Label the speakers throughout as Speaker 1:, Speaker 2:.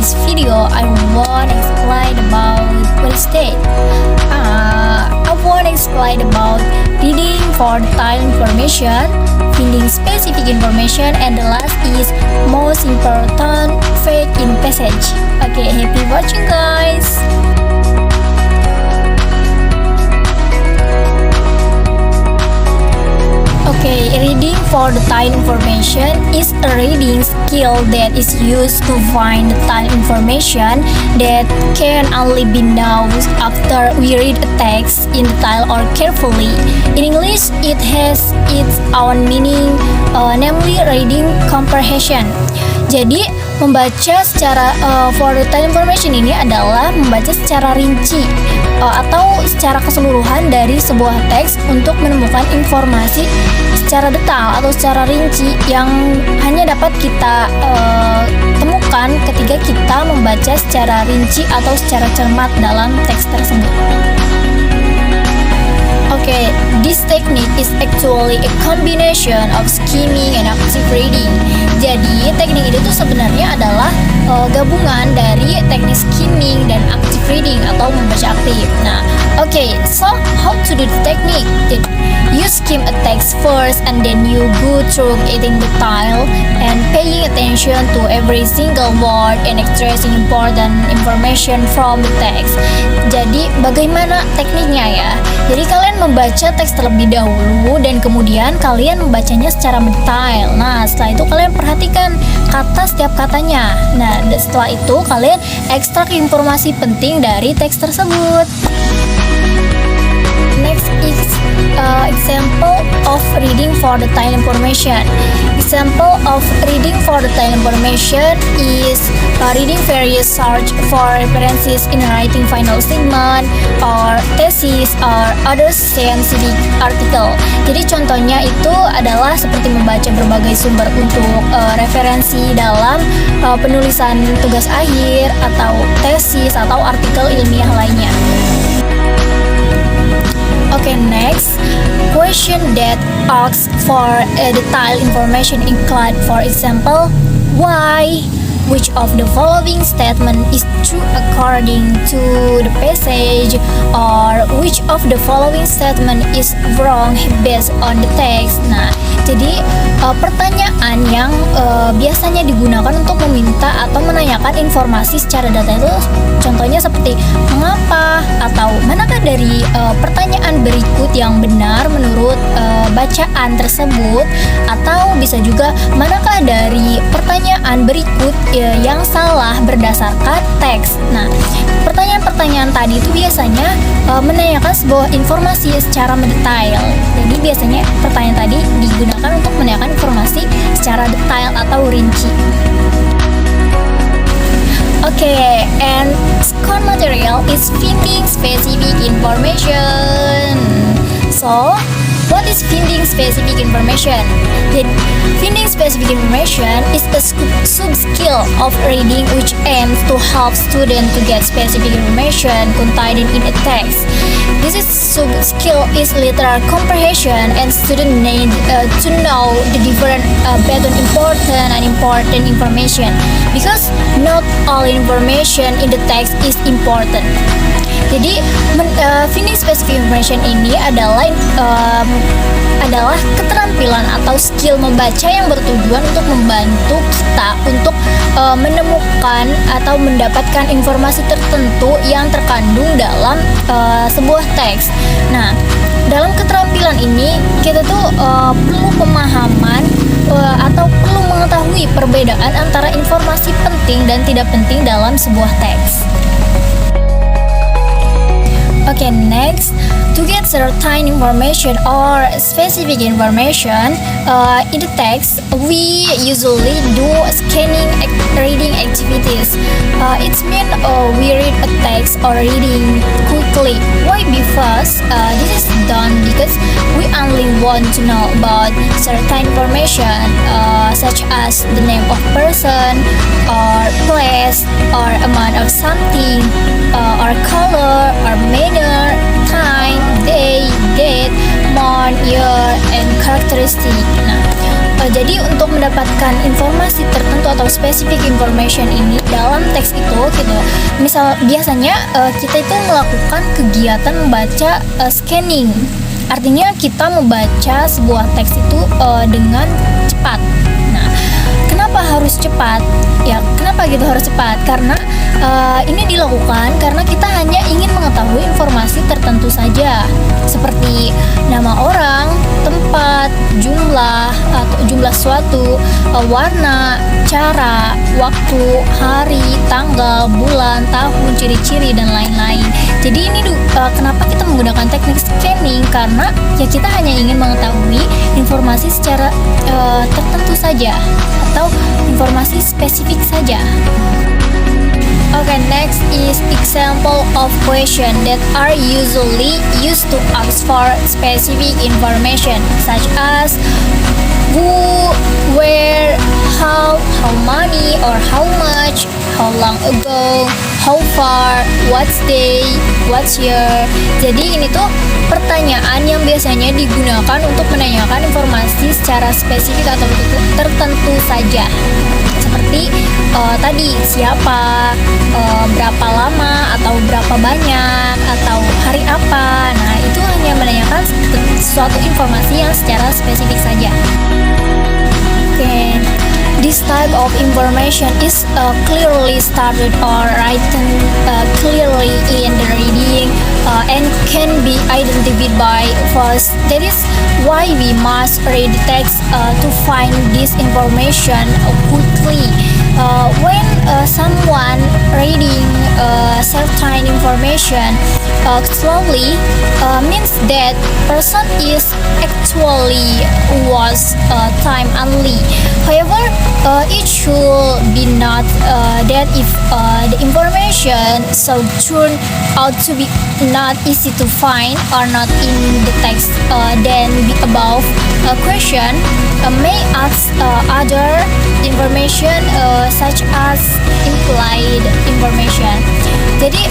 Speaker 1: this video, I want to explain about what is that. I want to explain about reading for detailed information, finding specific information, and the last is most important fact in passage. Okay, happy watching, guys. Okay, reading for detailed information is a reading skill that is used to find detailed information that can only be known after we read a text in detail or carefully. In English, it has its own meaning, namely reading comprehension. Jadi, membaca secara for detailed information ini adalah membaca secara rinci atau secara keseluruhan dari sebuah teks untuk menemukan informasi secara detail atau secara rinci yang hanya dapat kita temukan ketika kita membaca secara rinci atau secara cermat dalam teks tersebut. Okay, this technique is actually a combination of skimming and active reading. Jadi, teknik itu tuh sebenarnya adalah gabungan dari teknik skimming dan active reading atau membaca aktif. Nah, okay, so how to do the technique? You skim a text first and then you go through it in detail and paying attention to every single word and extracting important information from the text. Jadi, bagaimana tekniknya ya? Jadi kalian membaca teks terlebih dahulu dan kemudian kalian membacanya secara detail. Nah, setelah itu kalian perhatikan kata setiap katanya. Nah, setelah itu kalian ekstrak informasi penting dari teks tersebut. Next is example of reading for detailed information. Example of reading for detailed information is reading various search for references in writing final statement or thesis or other scientific article. Jadi contohnya itu adalah seperti membaca berbagai sumber untuk referensi dalam penulisan tugas akhir atau tesis atau artikel ilmiah lainnya. Okay, next question that asks for detailed information include, for example, why, which of the following statement is true according to the passage, or which of the following statement is wrong based on the text. Nah, jadi pertanyaan yang biasanya digunakan untuk meminta atau menanyakan informasi secara data itu contohnya seperti mengapa atau manakah dari pertanyaan berikut yang benar menurut bacaan tersebut, atau bisa juga manakah dari pertanyaan berikut yang salah berdasarkan teks. Nah, pertanyaan-pertanyaan tadi itu biasanya menanyakan sebuah informasi secara mendetail. Jadi biasanya pertanyaan tadi digunakan untuk menanyakan informasi secara detail atau rinci. Okay, and score material is finding specific information. So, what is finding specific information? Finding specific information is a sub-skill of reading which aims to help students to get specific information contained in a text. This sub-skill is literal comprehension, and students need to know the difference between important and important information, because not all information in the text is important. Jadi, finding specific information ini adalah keterampilan atau skill membaca yang bertujuan untuk membantu kita untuk menemukan atau mendapatkan informasi tertentu yang terkandung dalam sebuah teks. Nah, dalam keterampilan ini kita tuh perlu pemahaman atau perlu mengetahui perbedaan antara informasi penting dan tidak penting dalam sebuah teks. Okay, next, to get certain information or specific information in the text, we usually do scanning reading activities. It means we read a text or reading quickly. Why? Because this is done because we only want to know about certain information such as the name of person or place or amount of something or color or manner, time, day, date, month, year, and characteristic. Nah, Jadi untuk mendapatkan informasi tertentu atau specific information ini dalam teks itu gitu. Biasanya kita itu melakukan kegiatan membaca scanning. Artinya kita membaca sebuah teks itu dengan cepat. Nah, kenapa harus cepat? Ya, kenapa gitu harus cepat? Karena ini dilakukan karena kita hanya ingin mengetahui informasi tertentu saja, seperti nama orang, tempat, jumlah atau jumlah suatu, warna, cara, waktu, hari, tanggal, bulan, tahun, ciri-ciri dan lain-lain. Jadi ini kenapa kita menggunakan teknik scanning? Karena ya kita hanya ingin mengetahui informasi secara tertentu saja atau informasi spesifik saja. Okay, next is example of question that are usually used to ask for specific information, such as who, where, how many or how much, how long ago, how far, what's day, what's year. Jadi ini tuh pertanyaan yang biasanya digunakan untuk menanyakan informasi secara spesifik atau tertentu saja. Seperti tadi siapa, berapa lama, atau berapa banyak, atau hari apa. Nah, itu hanya menanyakan suatu informasi yang secara spesifik saja. Okay. This type of information is clearly stated or written clearly in the reading and can be identified by voice. That is why we must read the text to find this information quickly. When someone reading certain information slowly means that person is actually was time only. However, it should be not that if the information so turn out to be not easy to find or not in the text, then the above question may ask other information such as implied information. Jadi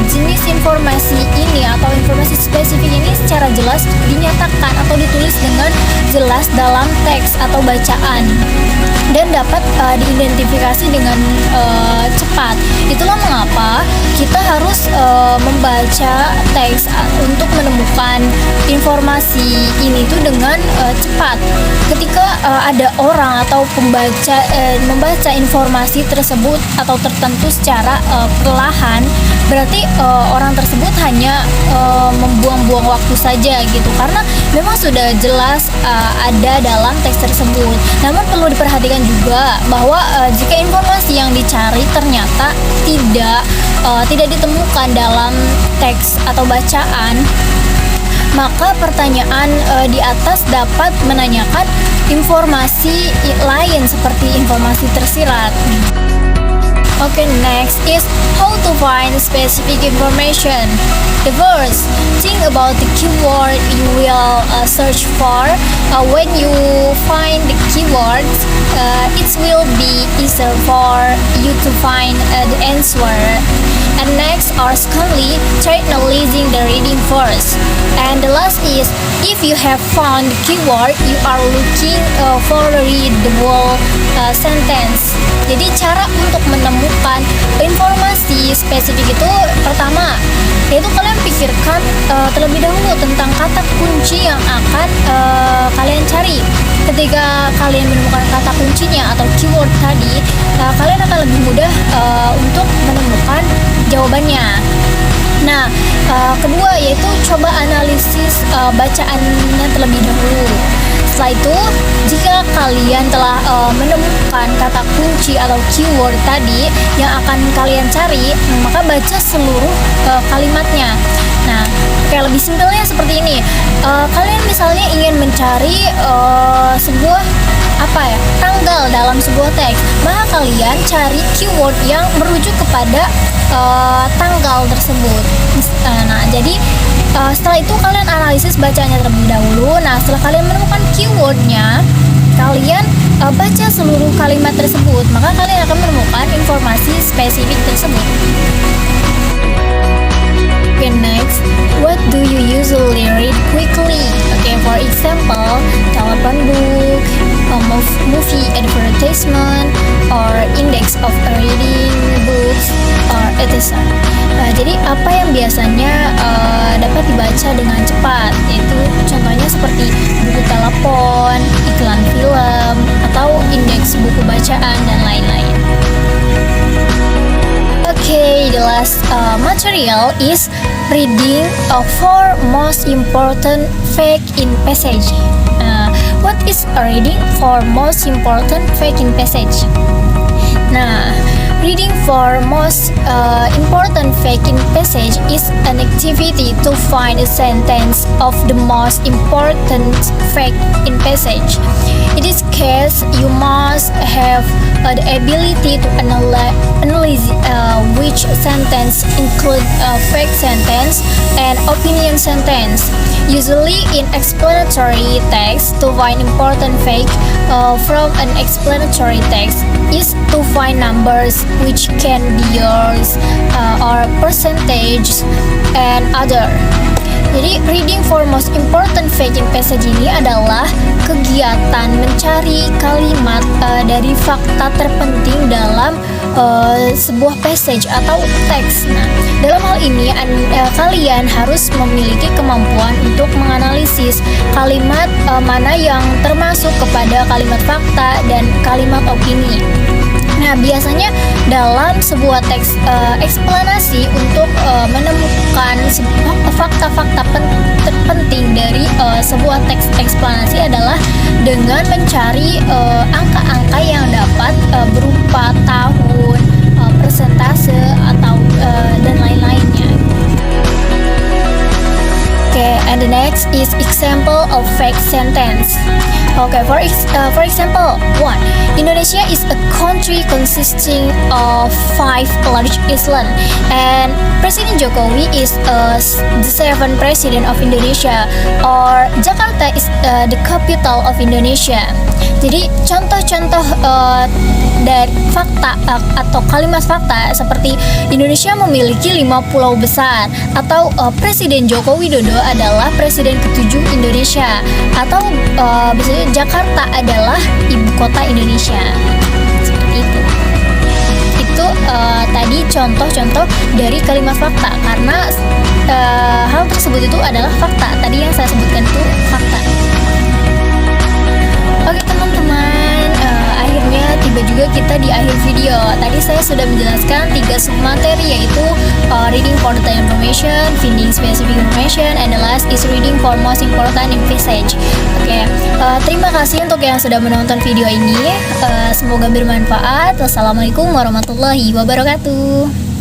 Speaker 1: jenis informasi ini atau informasi spesifik ini secara jelas dinyatakan atau ditulis dengan jelas dalam teks atau bacaan dan dapat diidentifikasi dengan cepat. Itulah mengapa kita harus membaca teks untuk menemukan informasi ini tuh dengan cepat. Ketika ada orang atau pembaca membaca informasi tersebut atau tertentu secara perlahan, berarti orang tersebut hanya membuang-buang waktu saja gitu, karena memang sudah jelas ada dalam teks tersebut. Namun perlu diperhatikan juga bahwa jika informasi yang dicari ternyata tidak ditemukan dalam teks atau bacaan, maka pertanyaan di atas dapat menanyakan informasi lain seperti informasi tersirat. Okay, next is how to find specific information. The first, think about the keyword you will search for. When you find the keywords, it will be easier for you to find the answer. And next, or secondly, try analyzing the reading first. And the last is, if you have found the keyword, you are looking for read the whole sentence. Jadi cara untuk menemukan informasi spesifik itu pertama, yaitu kalian pikirkan terlebih dahulu tentang kata kunci yang akan kalian cari. Ketika kalian menemukan kata kuncinya atau keyword tadi, kalian akan lebih mudah untuk menemukan jawabannya. Nah, kedua yaitu coba analisis bacaannya terlebih dahulu. Setelah itu, jika kalian telah menemukan kata kunci atau keyword tadi yang akan kalian cari, maka baca seluruh kalimatnya. Nah, kayak lebih simpelnya seperti ini. Kalian misalnya ingin mencari sebuah tanggal dalam sebuah teks, maka kalian cari keyword yang merujuk kepada tanggal tersebut. Nah, jadi setelah itu kalian analisis bacanya terlebih dahulu. Nah, setelah kalian menemukan keywordnya, kalian baca seluruh kalimat tersebut, maka kalian akan menemukan informasi spesifik tersebut. Okay, next, what do you usually read quickly? Okay, for example, telephone book, movie advertisement or index of reading books or etc. Jadi apa yang biasanya dapat dibaca dengan cepat, yaitu contohnya seperti buku telepon, iklan film, atau indeks buku bacaan dan lain-lain. Okay, the last material is reading four most important fact in passage. What is reading for most important fact in passage? Nah, reading for most important fact in passage is an activity to find a sentence of the most important fact in passage. In this case, you must have the ability to analyze which sentence include a fact sentence and opinion sentence. Usually in explanatory text, to find important fact from an explanatory text is to find numbers which can be yours or percentage and other. Jadi reading for most important fact in passage ini adalah kegiatan mencari kalimat dari fakta terpenting dalam sebuah passage atau teks. Nah, dalam hal ini kalian harus memiliki kemampuan untuk menganalisis kalimat mana yang termasuk kepada kalimat fakta dan kalimat opini. Nah, biasanya dalam sebuah teks eksplanasi untuk menemukan fakta-fakta penting dari sebuah teks eksplanasi adalah dengan mencari angka-angka yang dapat berupa tahun, persentase, atau dan lain-lainnya. Okay, and the next is example of fact sentence. Okay, for example, 1. Indonesia is a country consisting of 5 large islands, and President Jokowi is the 7th President of Indonesia, or Jakarta is the capital of Indonesia. Jadi contoh-contoh dari fakta atau kalimat fakta seperti Indonesia memiliki 5 pulau besar, atau Presiden Joko Widodo adalah Presiden ke-7 Indonesia, atau misalnya Jakarta adalah ibu kota Indonesia. Seperti itu. Itu tadi contoh-contoh dari kalimat fakta, karena hal tersebut itu adalah fakta. Tadi yang saya sebutkan itu fakta. Oke teman-teman, akhirnya tiba juga kita di akhir video. Tadi saya sudah menjelaskan 3 submateri, yaitu reading for detailed information, finding specific information, and the last is reading for most important in passage. Oke, terima kasih untuk yang sudah menonton video ini. Semoga bermanfaat. Wassalamualaikum warahmatullahi wabarakatuh.